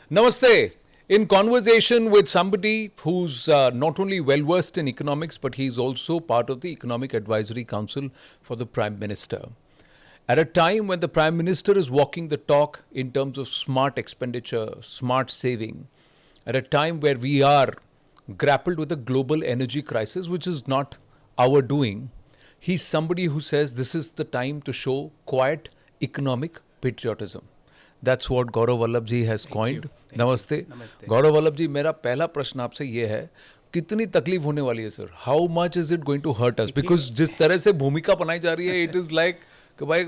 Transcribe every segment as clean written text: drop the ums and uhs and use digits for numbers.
Namaste. In conversation with somebody who's not only well versed in economics, but he's also part of the Economic Advisory Council for the Prime Minister. At a time when the Prime Minister is walking the talk in terms of smart expenditure, smart saving, at a time where we are grappled with a global energy crisis, which is not our doing, he's somebody who says this is the time to show quiet economic patriotism. That's what Gaurav Vallabh ji has coined. नमस्ते गौरव वल्लभ जी, मेरा पहला प्रश्न आपसे ये है, कितनी तकलीफ होने वाली है sir? How much is it going to hurt us? Because जिस तरह से भूमिका बनाई जा रही है, इट इज लाइक कि भाई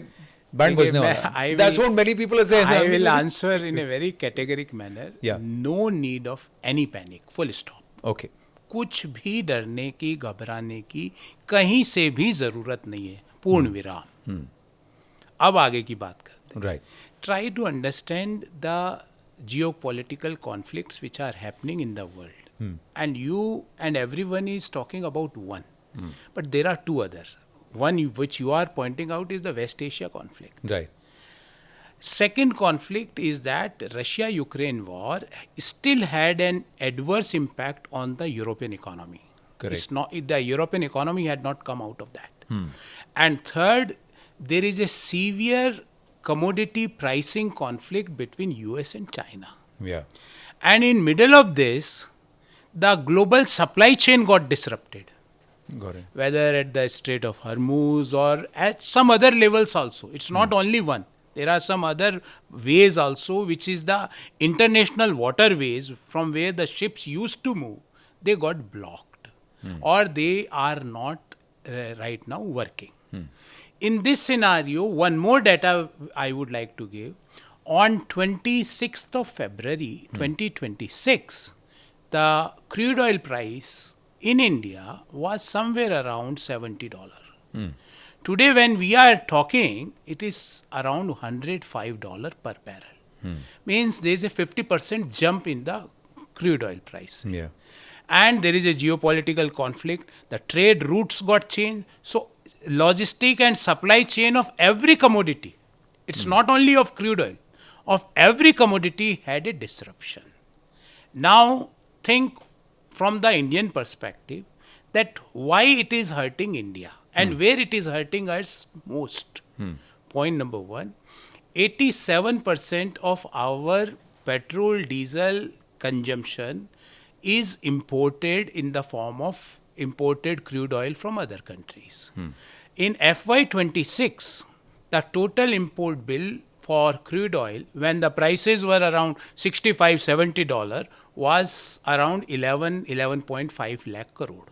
बैंड बजने वाला है. That's what many people are saying. I will answer in a very categoric manner. Yeah. No need of any panic. Full stop. Okay. कुछ भी डरने की, घबराने की कहीं से भी जरूरत नहीं है. पूर्ण विराम. अब आगे की बात करते हैं. Right. Try to understand the geopolitical conflicts which are happening in the world. And you and everyone is talking about one. But there are two other. One which you are pointing out is the West Asia conflict. Right. Second conflict is that Russia-Ukraine war still had an adverse impact on the European economy. Correct. It's not, the European economy had not come out of that. And third, there is a severe commodity pricing conflict between US and China. Yeah. And in middle of this, the global supply chain got disrupted, Got it. whether at the Strait of Hormuz or at some other levels also. It's not only one. There are some other ways also, which is the international waterways from where the ships used to move. They got blocked or they are not right now working. In this scenario, one more data I would like to give. On 26th of February 2026, the crude oil price in India was somewhere around $70. Today, when we are talking, it is around $105 per barrel. Means there is a 50% jump in the crude oil price. Yeah. And there is a geopolitical conflict. The trade routes got changed. So, logistic and supply chain of every commodity, it's not only of crude oil, of every commodity had a disruption. Now, think from the Indian perspective that why it is hurting India and where it is hurting us most. Point number one, 87% of our petrol diesel consumption is imported in the form of imported crude oil from other countries. In FY26, the total import bill for crude oil, when the prices were around $65-70, was around 11.5 lakh crore.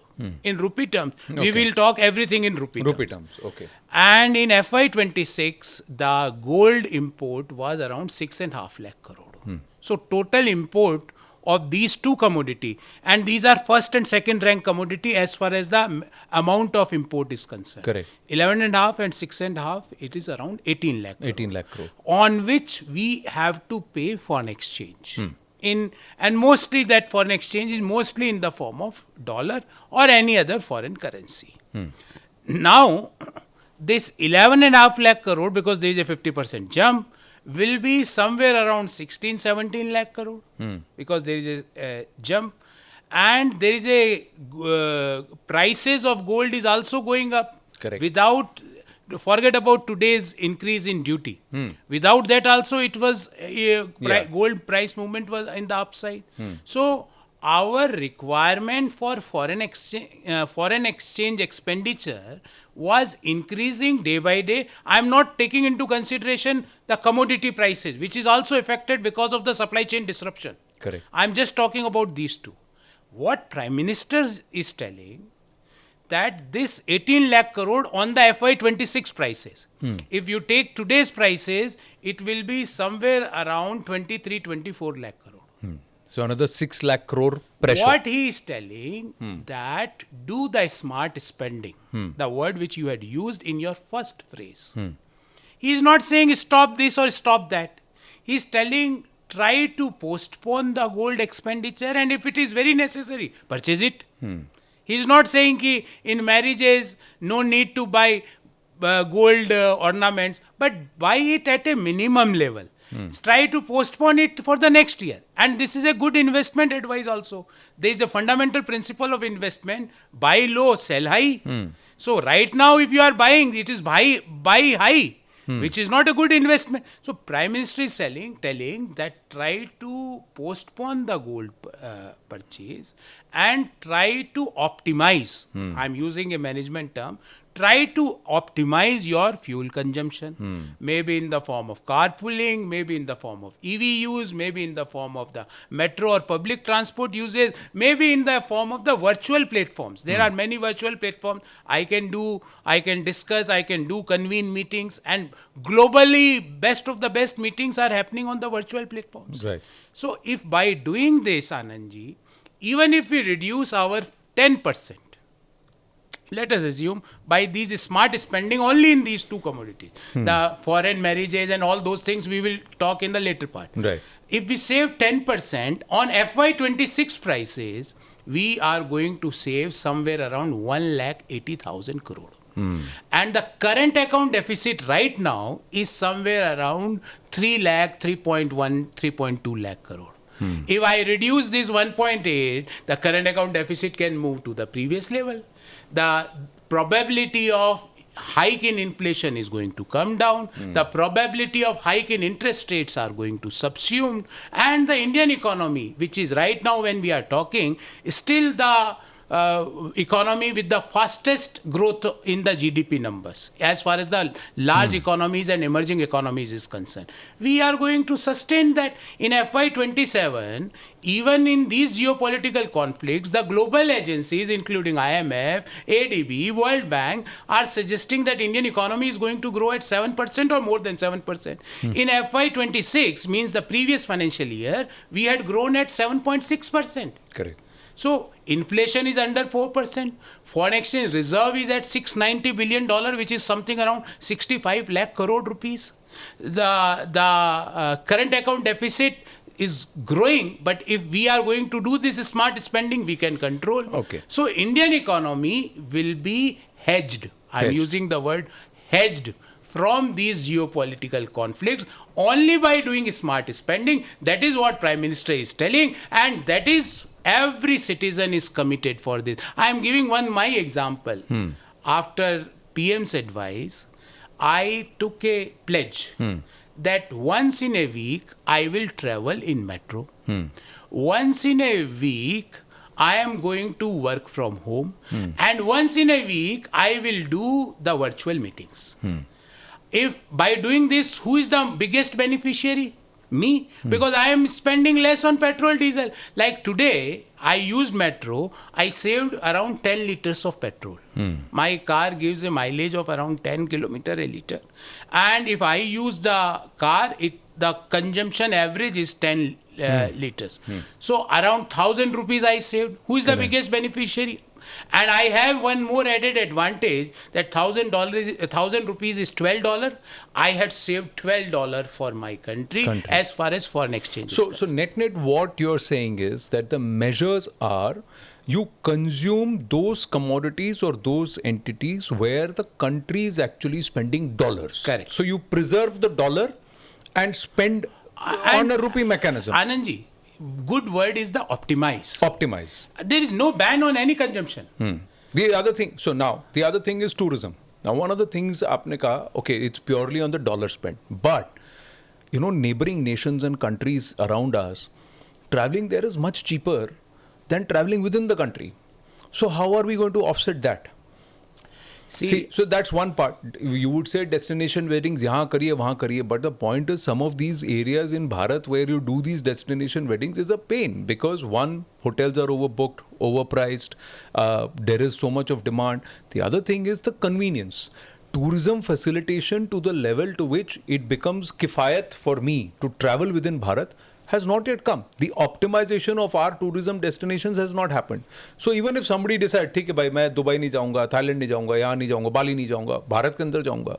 In rupee terms, we will talk everything in rupee terms. Okay. And in FY26, the gold import was around 6.5 lakh crore. So total import of these two commodity, and these are first and second rank commodity as far as the amount of import is concerned. Correct. 11.5 and 6.5, it is around 18 lakh crore. 18 lakh crore. On which we have to pay foreign exchange. And mostly that foreign exchange is mostly in the form of dollar or any other foreign currency. Now, this 11.5 lakh crore, because there is a 50% jump, will be somewhere around 16-17 lakh crore because there is a jump. And there is a prices of gold is also going up. Correct. Without, forget about today's increase in duty. Without that also it was, gold price movement was in the upside. So, our requirement for foreign exchange expenditure was increasing day by day. I am not taking into consideration the commodity prices, which is also affected because of the supply chain disruption. Correct. I am just talking about these two. What Prime Minister is telling, that this 18 lakh crore on the FY26 prices, if you take today's prices, it will be somewhere around 23-24 lakh crore. So another 6 lakh crore pressure. What he is telling, that do the smart spending, the word which you had used in your first phrase. He is not saying stop this or stop that. He is telling try to postpone the gold expenditure, and if it is very necessary, purchase it. He is not saying ki in marriages no need to buy gold ornaments, but buy it at a minimum level. try to postpone it for the next year. And this is a good investment advice also. There is a fundamental principle of investment: buy low, sell high. So right now, if you are buying, it is buy high, which is not a good investment. So Prime Minister is telling that try to postpone the gold purchase and try to optimize. I'm using a management term. Try to optimize your fuel consumption, maybe in the form of carpooling, maybe in the form of EV use, maybe in the form of the metro or public transport uses, maybe in the form of the virtual platforms. There are many virtual platforms. I can discuss, I can do convene meetings, and globally best of the best meetings are happening on the virtual platforms. Right. So if by doing this, Anandji, even if we reduce our 10%, let us assume by these smart spending only in these two commodities, the foreign marriages and all those things we will talk in the later part. Right. If we save 10% on FY26 prices, we are going to save somewhere around 1,80,000 crore. And the current account deficit right now is somewhere around 3.2 lakh crore. If I reduce this 1.8, the current account deficit can move to the previous level. The probability of hike in inflation is going to come down. The probability of hike in interest rates are going to subsume. And the Indian economy, which is right now when we are talking, is still the economy with the fastest growth in the GDP numbers as far as the large economies and emerging economies is concerned. We are going to sustain that in FY27. Even in these geopolitical conflicts, the global agencies including IMF, ADB, World Bank are suggesting that Indian economy is going to grow at 7% or more than 7%. In FY26 means the previous financial year, we had grown at 7.6%. Correct. So inflation is under 4%. Foreign exchange reserve is at $690 billion, which is something around 65 lakh crore rupees. The current account deficit is growing, but if we are going to do this smart spending, we can control. Okay. So Indian economy will be hedged. I'm using the word hedged from these geopolitical conflicts only by doing smart spending. That is what Prime Minister is telling, and that is every citizen is committed for this. I am giving my example. After PM's advice, I took a pledge that once in a week I will travel in metro. Once in a week I am going to work from home. And once in a week I will do the virtual meetings. If by doing this, who is the biggest beneficiary? Me, because I am spending less on petrol, diesel. Like today, I used metro, I saved around 10 liters of petrol. My car gives a mileage of around 10 kilometer a liter. And if I use the car, the consumption average is 10 liters. So around 1,000 rupees I saved. Who is the biggest beneficiary? And I have one more added advantage that $1,000 rupees is $12. I had saved $12 for my country as far as foreign exchange is concerned. So net, what you're saying is that the measures are you consume those commodities or those entities where the country is actually spending dollars. Correct. So you preserve the dollar and spend on a rupee mechanism. Anandji, good word is the optimize. Optimize. There is no ban on any consumption. The other thing is tourism. Now, one of the things aapne kaha, okay, it's purely on the dollar spend. But, neighboring nations and countries around us, traveling there is much cheaper than traveling within the country. So how are we going to offset that? See, so that's one part. You would say destination weddings, yahan kariye, wahan kariye. But the point is, some of these areas in Bharat where you do these destination weddings is a pain because one, hotels are overbooked, overpriced. There is so much of demand. The other thing is the convenience. Tourism facilitation to the level to which it becomes kifayat for me to travel within Bharat has not yet come. The optimization of our tourism destinations has not happened. So even if somebody decides, ठीक है भाई मैं Dubai नहीं जाऊँगा, Thailand नहीं जाऊँगा, यहाँ नहीं जाऊँगा, बाली नहीं जाऊँगा, भारत के अंदर जाऊँगा,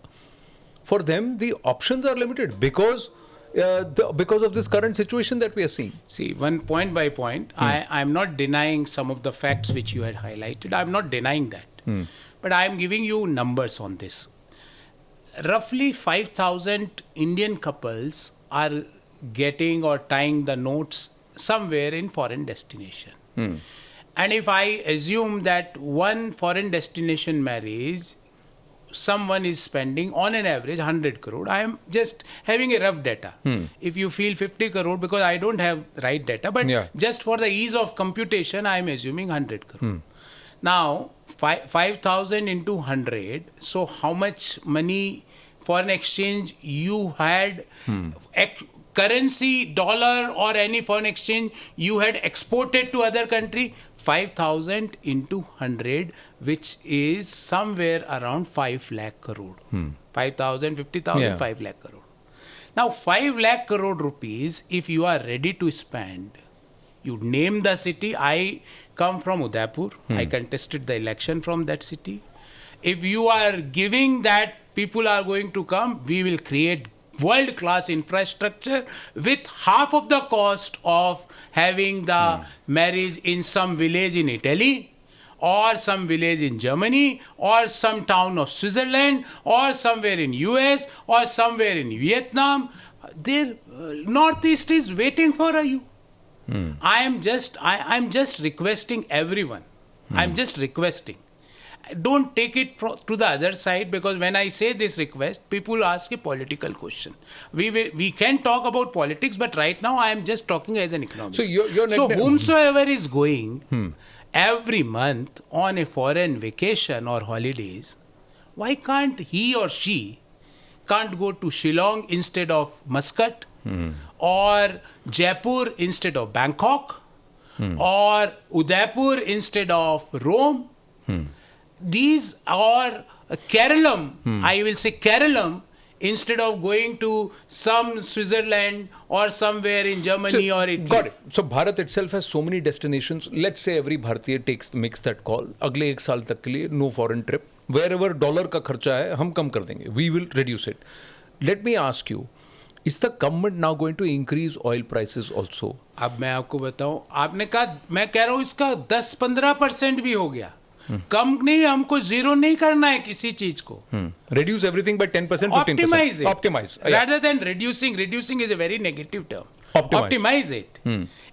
for them the options are limited because of this current situation that we are seeing. See, one point by point, I am not denying some of the facts which you had highlighted. I am not denying that. But I am giving you numbers on this. Roughly 5,000 Indian couples are getting or tying the notes somewhere in foreign destination. And if I assume that one foreign destination marriage, someone is spending on an average 100 crore. I am just having a rough data. If you feel 50 crore, because I don't have right data, but just for the ease of computation, I am assuming 100 crore. Now, 5,000 into 100, so how much money foreign exchange you had, currency, dollar or any foreign exchange you had exported to other country? 5,000 into 100, which is somewhere around 5 lakh crore. 5,000, 50,000, 5 lakh crore. Now, 5 lakh crore rupees, if you are ready to spend, you name the city. I come from Udaipur. I contested the election from that city. If you are giving that people are going to come, we will create world-class infrastructure with half of the cost of having the marriage in some village in Italy, or some village in Germany, or some town of Switzerland, or somewhere in US, or somewhere in Vietnam. Their Northeast is waiting for you. I'm just requesting everyone. I'm just requesting. Don't take it to the other side, because when I say this request, people ask a political question. We can talk about politics, but right now I am just talking as an economist. So whomsoever is going every month on a foreign vacation or holidays, why can't he or she can't go to Shillong instead of Muscat, or Jaipur instead of Bangkok, or Udaipur instead of Rome? These are Keralam, I will say Keralam, instead of going to some Switzerland or somewhere in Germany or Italy. Got it. So Bharat itself has so many destinations. Let's say every Bharatiya makes that call. अगले 1 साल तक के लिए no foreign trip. Wherever dollar का खर्चा है, हम कम कर देंगे. We will reduce it. Let me ask you, is the government now going to increase oil prices also? अब मैं आपको बताऊं, आपने कहा, मैं कह रहा हूं इसका 10-15% भी हो गया. कम नहीं, हमको जीरो नहीं करना है किसी चीज को. Reduce everything by 10%, 15%. Optimize it. Optimize. Rather than reducing is a very negative term. Optimize it.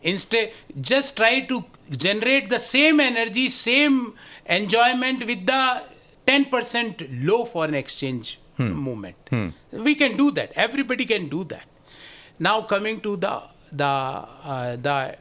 Instead, just try to generate the same energy, same enjoyment with the 10% low foreign exchange movement. We can do that. Everybody can do that. Now coming to the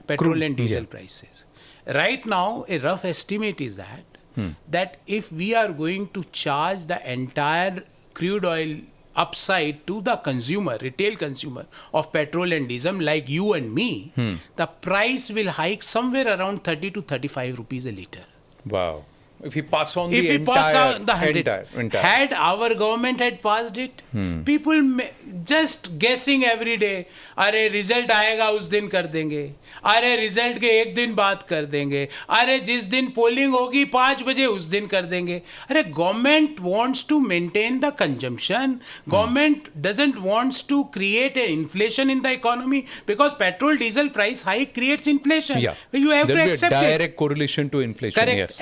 petrol and diesel prices. Right now, a rough estimate is that if we are going to charge the entire crude oil upside to the consumer, retail consumer of petrol and diesel like you and me, the price will hike somewhere around 30 to 35 rupees a liter. Wow. If we pass on if the entire 100, had our government had passed it, people just guessing every day, अरे result आएगा उस दिन कर देंगे, अरे result के एक दिन बाद कर देंगे, अरे जिस दिन पोलिंग होगी 5 बजे उस दिन कर देंगे. अरे government wants to maintain the consumption. Government doesn't wants to create an inflation in the economy, because petrol diesel price hike creates inflation. Yeah. You have to accept a direct correlation to inflation. Correct. Yes.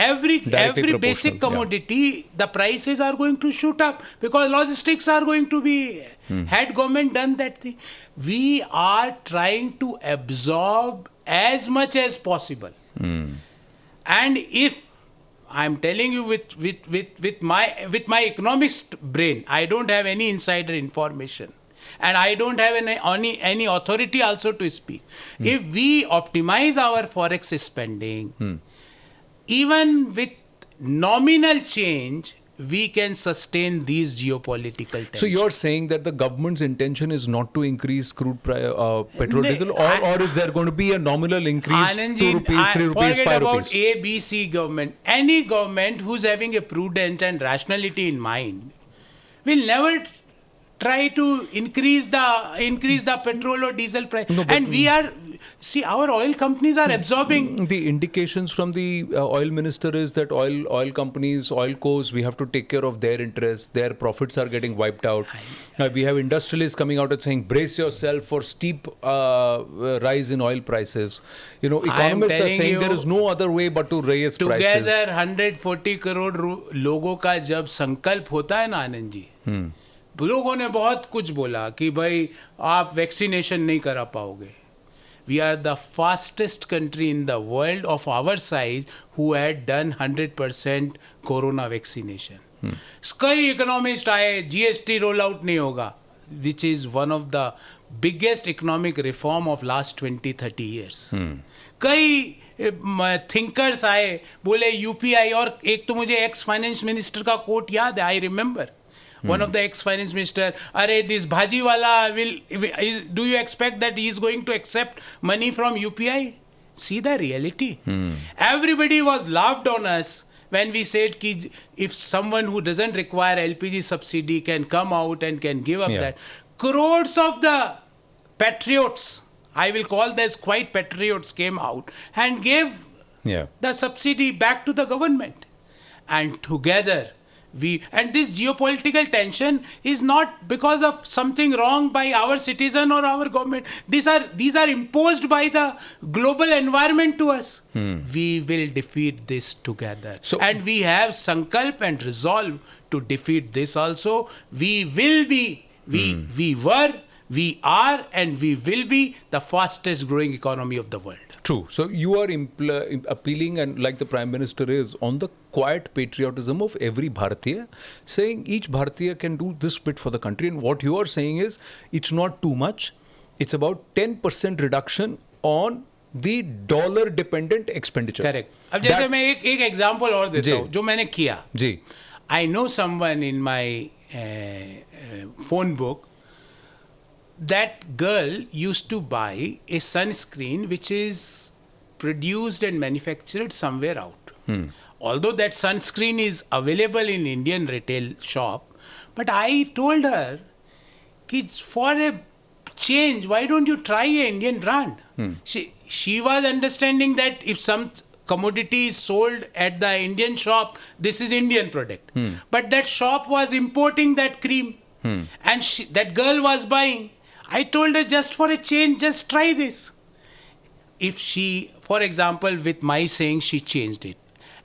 Every basic commodity, the prices are going to shoot up because logistics are going to be. Had government done that thing, we are trying to absorb as much as possible. And if I'm telling you with my economist brain, I don't have any insider information. And I don't have any authority also to speak. If we optimize our forex spending, even with nominal change, we can sustain these geopolitical tensions. So you're saying that the government's intention is not to increase crude petrol diesel, or is there going to be a nominal increase, Anandji, 2 rupees, 3 rupees, 5 rupees? Forget about A, B, C government. Any government who's having a prudence and rationality in mind will never try to increase the petrol or diesel price. No, and we are, see, our oil companies are absorbing. The indications from the oil minister is that oil companies, oil cos, we have to take care of their interests. Their profits are getting wiped out. We have industrialists coming out and saying, brace yourself for steep rise in oil prices. You know, economists are saying there is no other way but to raise prices. Together 140 crore लोगों का जब संकल्प होता है ना आनंद जी, लोगों ने बहुत कुछ बोला कि भाई आप वैक्सीनेशन नहीं करा पाओगे. We are the fastest country in the world of our size who had done 100% corona vaccination. कई इकोनॉमिस्ट आए, GST रोल आउट नहीं होगा, which is one of the biggest economic reform of last 20-30 years. कई thinkers आए, बोले UPI, और एक तो मुझे एक्स फाइनेंस मिनिस्टर का कोट याद है, I remember. One of the ex-finance minister, "Arey, this bhaji wala do you expect that he is going to accept money from UPI?" See the reality. Everybody was laughed on us when we said ki if someone who doesn't require LPG subsidy can come out and can give up that. Crores of the patriots, I will call this quite patriots, came out and gave the subsidy back to the government. And together, and this geopolitical tension is not because of something wrong by our citizen or our government. These are imposed by the global environment to us. We will defeat this together. And we have sankalp and resolve to defeat this also. We will be, we were, we are, and we will be the fastest growing economy of the world. True. So you are appealing, and like the Prime Minister is, on the quiet patriotism of every Bharatiya, saying each Bharatiya can do this bit for the country. And what you are saying is, it's not too much. It's about 10% reduction on the dollar-dependent expenditure. Correct. अब जैसे मैं एक example और देता हूँ जो मैंने किया. जी. I know someone in my phone book. That girl used to buy a sunscreen which is produced and manufactured somewhere out. Although that sunscreen is available in Indian retail shop, but I told her, kids, for a change, why don't you try an Indian brand? She was understanding that if some commodity is sold at the Indian shop, this is Indian product. But that shop was importing that cream, and that girl was buying. I told her, just for a change, just try this. If she, for example, with my saying, she changed it,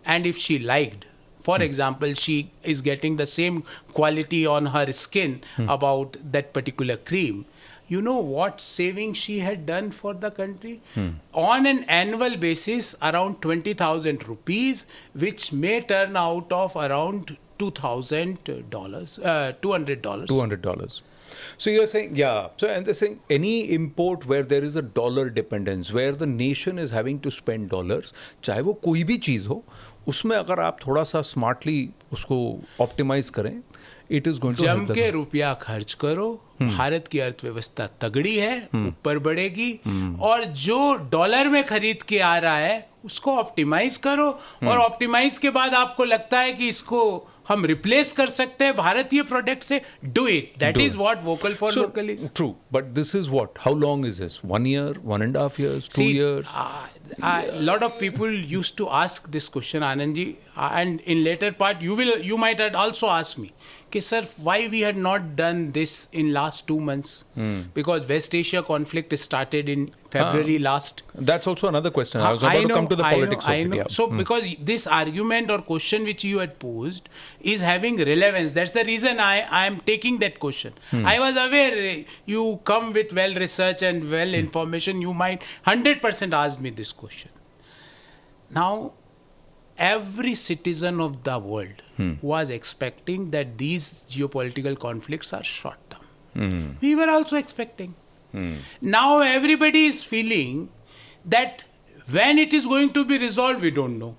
and if she liked, for example, she is getting the same quality on her skin about that particular cream, you know what saving she had done for the country? On an annual basis, around 20,000 rupees, which may turn out of around $200. $200. So you're saying, so and they're saying any import where there is a dollar dependence, where the nation is having to spend dollars, चाहे वो कोई भी चीज़ हो, उसमें अगर आप थोड़ा सा स्मार्टली उसको ऑप्टिमाइज करें, इट इज गोइंग टू जम के रुपया खर्च करो. भारत की अर्थव्यवस्था तगड़ी है, ऊपर बढ़ेगी, और जो डॉलर में खरीद के आ रहा है उसको ऑप्टिमाइज करो, और ऑप्टिमाइज के बाद आपको लगता है कि इसको हम रिप्लेस कर सकते हैं भारतीय प्रोडक्ट से, do it. That is what vocal for local is. True, but this is what, how long is this? 1 year, 1.5 years, 2 years? Lot of people used to ask this question, Anandji, and in later part you might have also asked me, okay, sir, why we had not done this in last 2 months? Because West Asia conflict started in February last. That's also another question. I was about to come to the politics of it. Yeah. So because this argument or question which you had posed is having relevance, that's the reason I am taking that question. I was aware you come with well research and well information, you might 100% ask me this question. Now, every citizen of the world was expecting that these geopolitical conflicts are short term. We were also expecting. Now everybody is feeling that when it is going to be resolved, we don't know.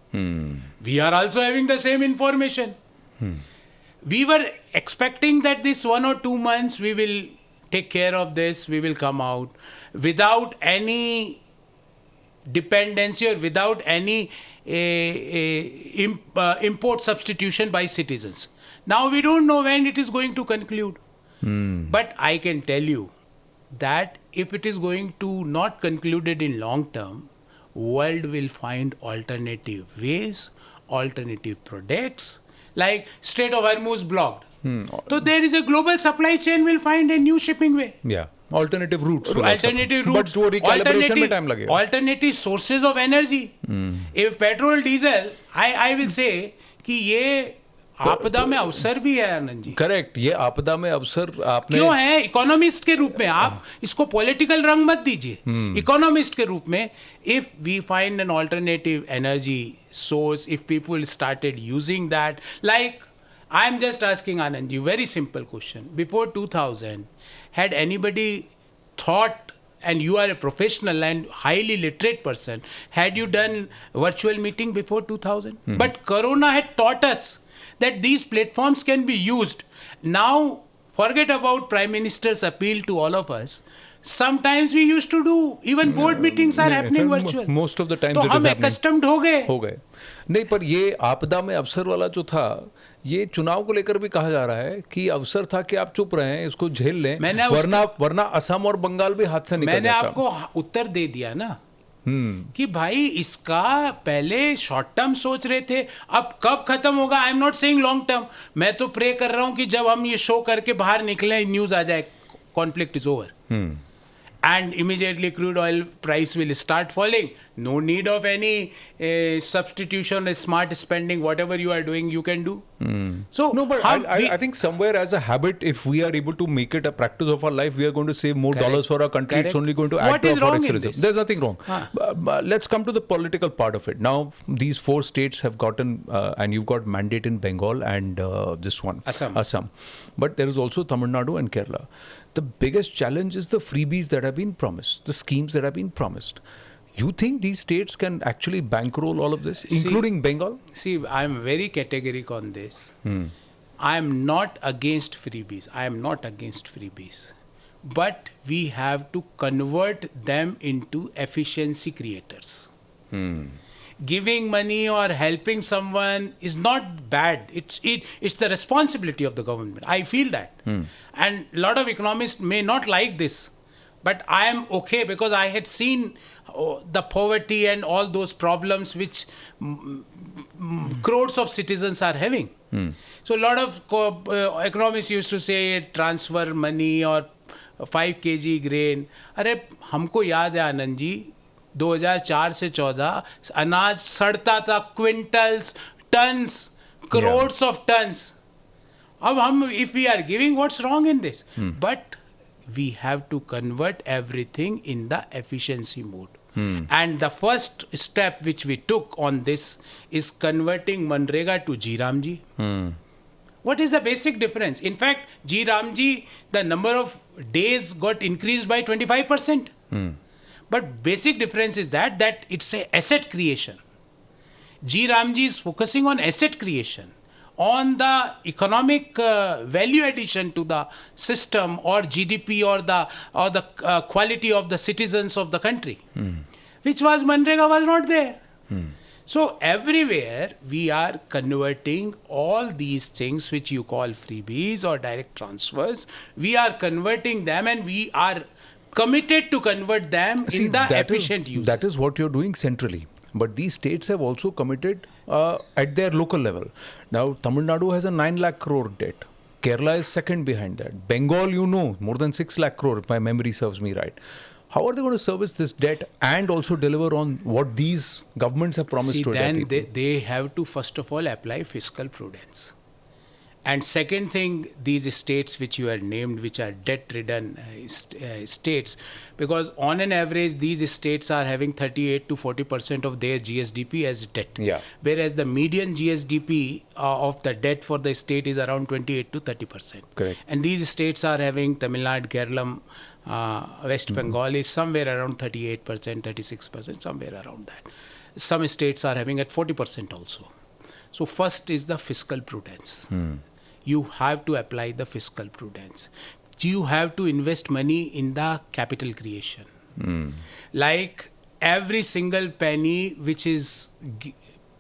We are also having the same information. We were expecting that this 1 or 2 months we will take care of this, we will come out without any dependency or without any import substitution by citizens. Now we don't know when it is going to conclude. But I can tell you that if it is going to not concluded in long term, world will find alternative ways, alternative products, like Strait of Hormuz blocked. So there is a global supply chain will find a new shipping way. Yeah. Alternative routes. Alternative routes. But वो recalibration में time लगेगा. Alternative sources of energy. If petrol, diesel, I will say कि ये आपदा में अवसर भी है आनंद जी। करेक्ट, ये आपदा में अवसर आपने क्यों है? इकोनॉमिस्ट के रूप में आप इसको पॉलिटिकल रंग मत दीजिए। इकोनॉमिस्ट के रूप में, if we find an alternative energy source, if people started using that, like I am just asking Anand ji, very simple question, before 2000 had anybody thought, and you are a professional and highly literate person, had you done virtual meeting before 2000? But Corona had taught us that these platforms can be used. Now, forget about Prime Minister's appeal to all of us. Sometimes we used to do, even board meetings are happening virtual. Most of the time तो it is हम happening. accustomed हो गए। नहीं, पर ये आपदा में अवसर वाला जो था, ये चुनाव को लेकर भी कहा जा रहा है कि अवसर था कि आप चुप रहे, इसको झेल लें, वरना असम और बंगाल भी हाथ से निकल मैंने जाता। आपको उत्तर दे दिया ना कि भाई इसका पहले शॉर्ट टर्म सोच रहे थे, अब कब खत्म होगा? I am not saying long term. मैं तो प्रे कर रहा हूं कि जब हम ये शो करके बाहर निकले, न्यूज आ जाए conflict is over and immediately crude oil price will start falling. No need of any substitution, smart spending, whatever you are doing, you can do. So no, but I think somewhere as a habit, if we are able to make it a practice of our life, we are going to save more dollars for our country. It's only going to add to our forex reserve. There's nothing wrong. But let's come to the political part of it. Now, these 4 states have gotten, and you've got mandate in Bengal and this one, Assam. But there is also Tamil Nadu and Kerala. The biggest challenge is the freebies that have been promised, the schemes that have been promised. You think these states can actually bankroll all of this, including Bengal? See, I'm very categoric on this. I'm not against freebies. I am not against freebies. But we have to convert them into efficiency creators. Giving money or helping someone is not bad. It's the responsibility of the government. I feel that. And a lot of economists may not like this. But I am okay because I had seen the poverty and all those problems which crores of citizens are having. So a lot of economists used to say transfer money or 5 kg grain. अरे हमको याद है आनंद जी, 2004 से 14 अनाज सड़ता था, quintals, tons, crores of tons. अब हम, if we are giving, what's wrong in this? But we have to convert everything in the efficiency mode. And the first step which we took on this is converting Manrega to G Ramji. What is the basic difference? In fact, G Ramji, the number of days got increased by 25%. But basic difference is that it's a asset creation. G Ramji is focusing on asset creation, on the economic value addition to the system or GDP or the quality of the citizens of the country, which was Manrega was not there. So everywhere we are converting all these things which you call freebies or direct transfers. We are converting them, and we are committed to convert them in the efficient use. That is what you're doing centrally. But these states have also committed at their local level. Now, Tamil Nadu has a 9 lakh crore debt. Kerala is second behind that. Bengal, more than 6 lakh crore, if my memory serves me right. How are they going to service this debt and also deliver on what these governments have promised to their people? Then they have to first of all apply fiscal prudence. And second thing, these states which you had named, which are debt-ridden states, because on an average, these states are having 38 to 40% of their GSDP as debt. Yeah. Whereas the median GSDP of the debt for the state is around 28 to 30%. Correct. And these states are having Tamil Nadu, Kerala, West Bengal is somewhere around 38%, 36%, somewhere around that. Some states are having at 40% also. So first is the fiscal prudence. You have to apply the fiscal prudence. You have to invest money in the capital creation. Like every single penny which is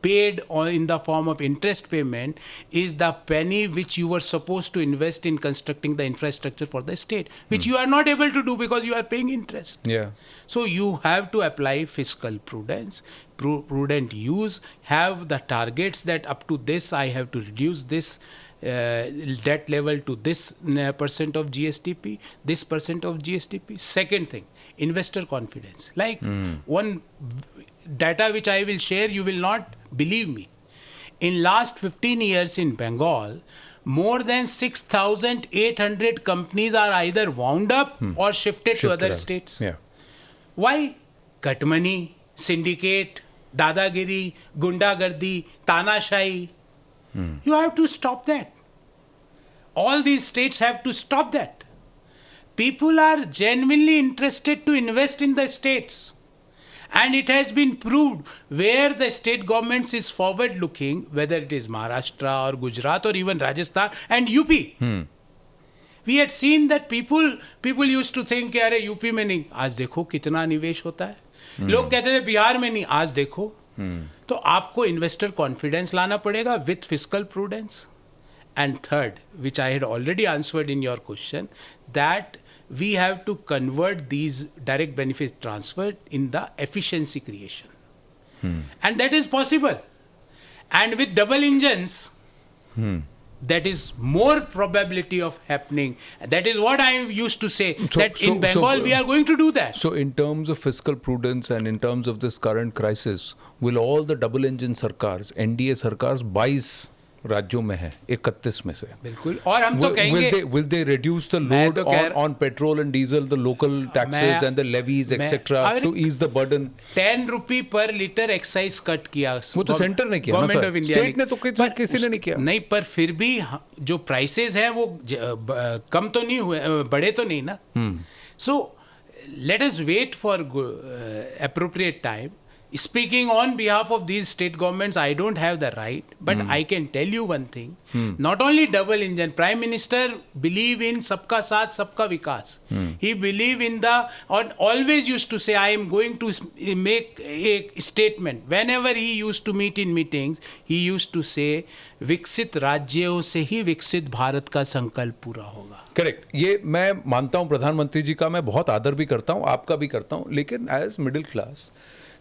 paid in the form of interest payment is the penny which you were supposed to invest in constructing the infrastructure for the state, which you are not able to do because you are paying interest. Yeah. So you have to apply fiscal prudence, prudent use, have the targets that up to this I have to reduce this debt level to this percent of GSDP, this percent of GSDP. Second thing, investor confidence. Like one data which I will share, you will not believe me. in last 15 years in Bengal, more than 6,800 companies are either wound up or shifted to other out. states. Yeah. Why? Cut money, syndicate, dadagiri, gundagardi, tanashahi. You have to stop that. All these states have to stop that. People are genuinely interested to invest in the states. And it has been proved where the state governments is forward looking, whether it is Maharashtra or Gujarat or even Rajasthan and UP. We had seen that people used to think कि अरे UP में नहीं, आज देखो कितना निवेश होता है. लोग कहते थे बिहार में नहीं, आज देखो. तो आपको इन्वेस्टर कॉन्फिडेंस लाना पड़ेगा with fiscal prudence. And third, which I had already answered in your question, that we have to convert these direct benefit transfer in the efficiency creation. And that is possible. And with double engines, that is more probability of happening. That is what I used to say, that in Bengal we are going to do that. So in terms of fiscal prudence and in terms of this current crisis, will all the double engine sarkars, NDA sarkars, 22 राज्यों में है 31 में से बिल्कुल. और हम तो कहेंगे will they reduce the load on petrol and diesel, the local taxes and the levies etc. to ease the burden. 10 रुपए पर लीटर एक्साइज कट किया. वो तो सेंटर ने किया ना सर, स्टेट ने तो किसी ने नहीं किया. नहीं, पर फिर भी जो प्राइसेस हैं वो कम तो नहीं हुए, बढ़े तो नहीं ना. So let us wait for appropriate time. Speaking on behalf of these state governments, I don't have the right, but I can tell you one thing. Not only double engine, Prime Minister believe in Sabka Saath, Sabka Vikas. He believe in or always used to say, I am going to make a statement. Whenever he used to meet in meetings, he used to say, विकसित राज्यों से ही विकसित भारत का संकल्प पूरा होगा. Correct. ये मैं मानता हूँ प्रधानमंत्री जी का, मैं बहुत आदर भी करता हूँ, आपका भी करता हूँ, लेकिन एज मिडिल क्लास,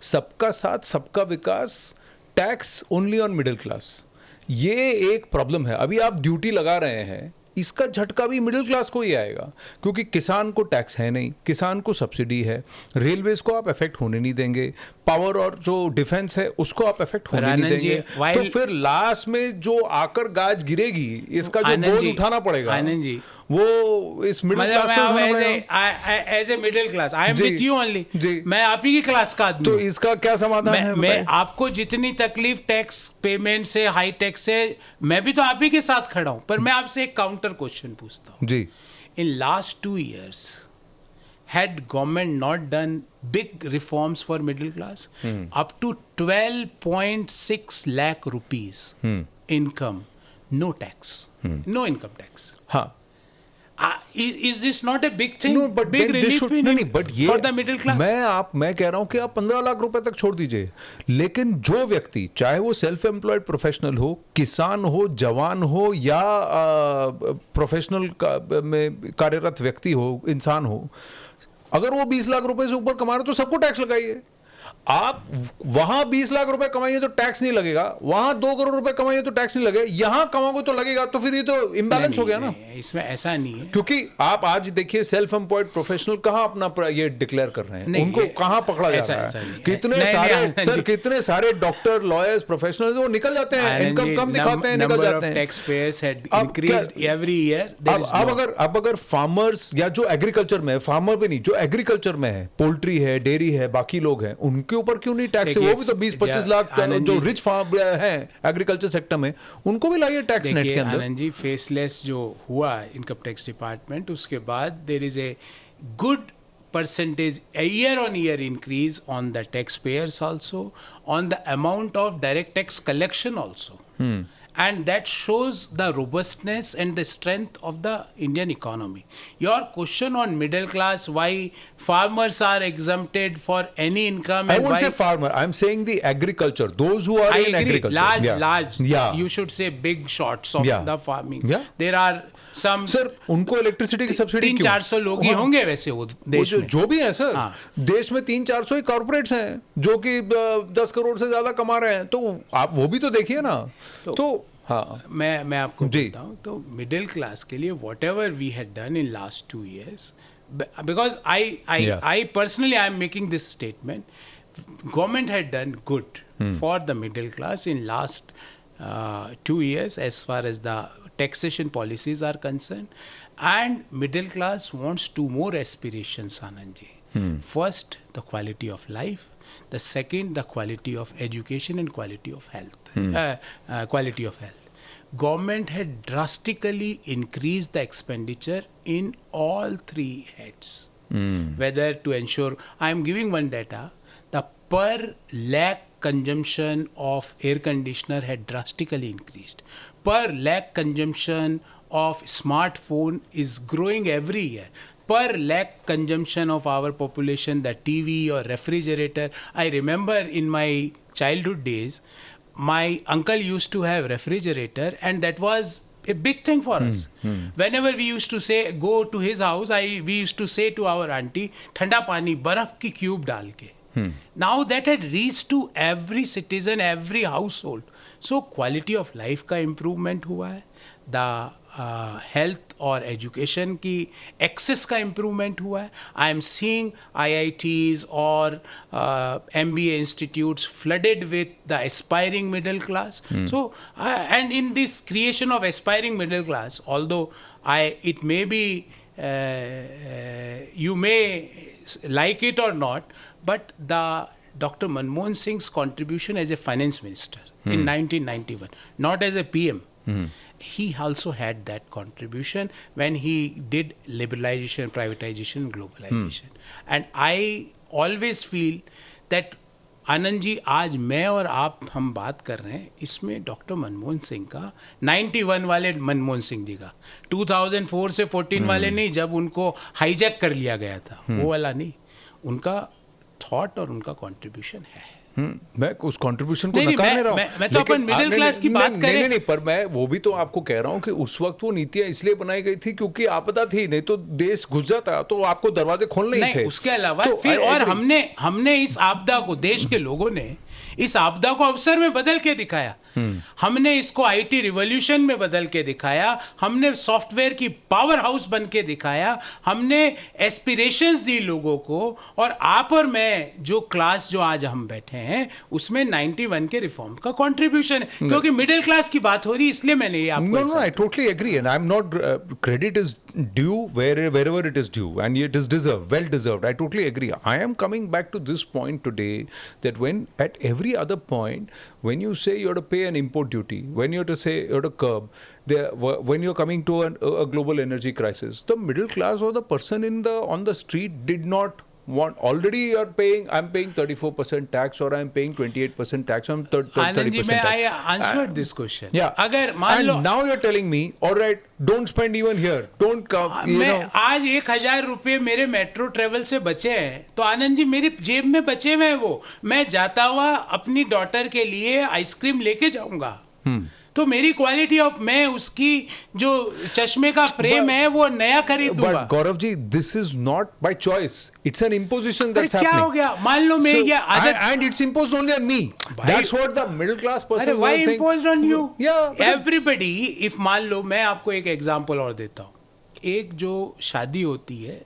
सबका साथ सबका विकास, tax only on middle class, ये एक प्रॉब्लम है. अभी आप ड्यूटी लगा रहे हैं, इसका झटका भी मिडिल क्लास को ही आएगा, क्योंकि किसान को टैक्स है नहीं, किसान को सब्सिडी है, रेलवेज को आप इफेक्ट होने नहीं देंगे, पावर और जो डिफेंस है उसको आप इफेक्ट होने नहीं देंगे. तो फिर लास्ट में जो आकर गाज गिरेगी, इसका जो बोझ उठाना पड़ेगा, आनंद जी, वो इस मिडिल क्लास को. As a middle class I am with you only. मैं आप ही की क्लास का आदमी. तो इसका क्या समाधान है? मैं आपको जितनी तकलीफ टैक्स पेमेंट से, हाई टैक्स से, मैं भी तो आप ही के साथ खड़ा हूं. पर मैं आपसे एक काउंटर क्वेश्चन पूछता हूं जी. In last 2 years had government not done big reforms for middle class, up to 12.6 lakh rupees income, no tax, no income tax. हाँ. Is this not a big thing? No, but big relief for the middle class? मैं कह रहा हूं कि आप 15 लाख रुपए तक छोड़ दीजिए, लेकिन जो व्यक्ति, चाहे वो सेल्फ एम्प्लॉयड प्रोफेशनल हो, किसान हो, जवान हो या प्रोफेशनल में कार्यरत व्यक्ति हो, इंसान हो, अगर वो 20 लाख रुपए से ऊपर कमा रहे तो सबको टैक्स लगाइए. आप वहां 20 लाख रुपए कमाइए तो टैक्स नहीं लगेगा, वहां 2 करोड़ रुपए कमाइए तो टैक्स नहीं लगेगा, यहां कमाओगे तो लगेगा. तो फिर ये तो इम्बैलेंस हो गया ना. इसमें ऐसा नहीं है, क्योंकि आप आज देखिए सेल्फ एम्प्लॉयड प्रोफेशनल कहां अपना ये डिक्लेयर कर रहे हैं, उनको कहां पकड़ा जा रहा है. कितने सारे डॉक्टर, लॉयर्स, प्रोफेशनल वो निकल जाते हैं, इनकम कम दिखाते हैं, निकल जाते हैं. Tax payers had increased every year. अब अगर फार्मर्स या जो एग्रीकल्चर में, फार्मर पे नहीं, जो एग्रीकल्चर में है, पोल्ट्री है, डेयरी है, बाकी लोग हैं, उनके ऊपर क्यों नहीं टैक्स है? वो भी तो 20-25 लाख जो रिच फार्म है एग्रीकल्चर सेक्टर में, उनको भी लाइए टैक्स नेट के अंदर. आनंद जी, फेसलेस जो हुआ इनकम टैक्स डिपार्टमेंट, उसके बाद there is a good percentage, a year-on-year increase on the taxpayers also, on the amount of direct tax collection also. And that shows the robustness and the strength of the Indian economy. Your question on middle class, why farmers are exempted for any income. I won't say farmer, I'm saying the agriculture, those who are in agriculture. Large, you should say big shots of the farming. There are some. Sir, उनको electricity की subsidy 300-400 लोग ही होंगे वैसे वो देश में. जो भी है सर, देश में 300-400 ही कॉर्पोरेट्स हैं जो कि 10 करोड़ से ज्यादा कमा रहे हैं, तो आप वो भी तो देखिए ना. तो हाँ, मैं आपको बोलता हूँ, तो मिडिल क्लास के लिए whatever we had done in last 2 years, because I personally I am making this statement, government had done good for the middle class in last 2 years as far as the taxation policies are concerned, and middle class wants 2 more aspirations, Anandji. First, the quality of life. The second, the quality of education and quality of health. Quality of health. Government had drastically increased the expenditure in all 3 heads. Whether to ensure, I am giving one data, the per lakh consumption of air conditioner had drastically increased. Per lakh consumption of smartphone is growing every year. Per lakh consumption of our population, the TV or refrigerator. I remember in my childhood days, my uncle used to have refrigerator, and that was a big thing for us. Whenever we used to say, go to his house, we used to say to our auntie, ठंडा पानी बर्फ की cube डाल के. Now that had reached to every citizen, every household. So quality of life का improvement हुआ है. The health और education की access का improvement हुआ है. I am seeing IITs or MBA institutes flooded with the aspiring middle class. So, and in this creation of aspiring middle class, although it may be, you may like it or not, but the Dr. Manmohan Singh's contribution as a finance minister in 1991, not as a PM, he also had that contribution when he did liberalization, privatization, globalization. And I always feel that Anand ji, आज मैं और आप हम बात कर रहे हैं, इसमें डॉक्टर मनमोहन सिंह का 91 वाले मनमोहन सिंह जी का 2004 से 14 वाले नहीं, जब उनको हाईजैक कर लिया गया था, वो वाला नहीं, उनका थॉट और उनका कंट्रीब्यूशन है. मैं उस कंट्रीब्यूशन को नकार नहीं रहा हूँ. मैं तो अपन मिडिल क्लास की बात करें. नहीं, पर मैं वो भी तो आपको कह रहा हूँ कि उस वक्त वो नीतियां इसलिए बनाई गई थी क्योंकि आपदा थी, नहीं तो देश घुस जाता, तो आपको दरवाजे खोलने ही थे. उसके अलावा तो फिर और हमने इस आपदा को, देश के लोगों ने इस आपदा को अवसर में बदल के दिखाया. हमने इसको आईटी रिवॉल्यूशन में बदल के दिखाया. हमने सॉफ्टवेयर की पावर हाउस बन के दिखाया. हमने एस्पिरेशंस दी लोगों को. और आप और मैं जो क्लास जो आज हम बैठे हैं, उसमें 91 के रिफॉर्म का कंट्रीब्यूशन है. क्योंकि मिडिल क्लास की बात हो रही, इसलिए मैंने ये आपको. No, I totally agree, and I'm not credit is due wherever it is due, and it is deserved, well deserved. I totally agree. I am coming back to this point today, that when at every other point, when you say you have to pay an import duty, when you have to say you have to curb, when you're coming to a global energy crisis, the middle class or the person on the street did not want. Already I'm paying 34% tax, or I'm paying 28% tax, I'm 30% tax. I answered this question. Yeah. अगर मान लो, now you're telling me, all right, don't spend even here, don't come, you know. आज 1000 रुपये मेरे metro travel से बचे हैं, तो आनंद जी मेरी जेब में बचे हुए हैं, वो मैं जाता हुआ अपनी डॉटर के लिए आइसक्रीम लेके जाऊंगा. तो मेरी क्वालिटी ऑफ, मैं उसकी जो चश्मे का फ्रेम है वो नया खरीद दूंगा. But Gaurav ji, this is not by choice. It's an imposition that's happening. क्या हो गया? मान लो मैं ये आदत, and it's imposed only on me. That's what the middle class person will think. Why imposed on you? Yeah. Everybody, if मान लो, मैं आपको एक एग्जांपल और देता हूँ. एक जो शादी होती है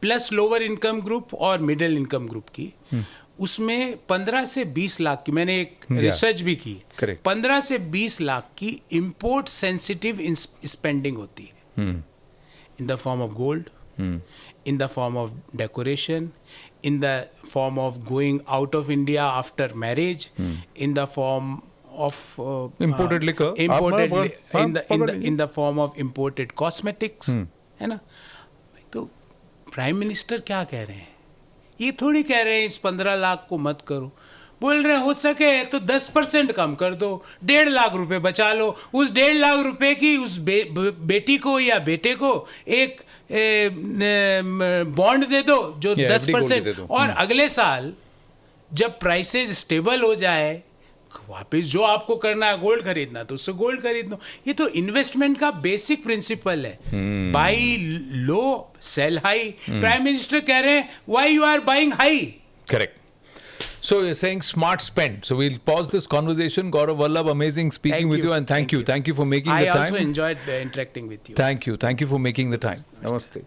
प्लस लोअर इनकम ग्रुप और मिडिल इनकम ग्रुप की, उसमें 15 से 20 लाख की, मैंने एक रिसर्च भी की, 15 से 20 लाख की इंपोर्ट सेंसिटिव स्पेंडिंग होती है. In the form of gold, in the form of decoration, in the form of going out of India after marriage, in the form of imported liquor, in the form of imported cosmetics, है ना. तो prime minister क्या कह रहे हैं? ये थोड़ी कह रहे हैं इस 15 लाख को मत करो. बोल रहे हो सके तो 10% कम कर दो, 1.5 लाख रुपए बचा लो. उस 1.5 लाख रुपए की उस बेटी को या बेटे को एक बॉन्ड दे दो जो 10%, और अगले साल जब प्राइसेस स्टेबल हो जाए, वापस जो आपको करना है, गोल्ड खरीदना तो उससे गोल्ड खरीद लो. ये तो इन्वेस्टमेंट का बेसिक प्रिंसिपल है. Buy low, sell high. Prime minister कह रहे हैं why you are buying high. Correct. So you're saying smart spend. So we'll pause this conversation. Gaurav Vallabh, amazing speaking with you, and thank you. Thank you for making the time. I also enjoyed interacting with you. Thank you for making the time. Namaste.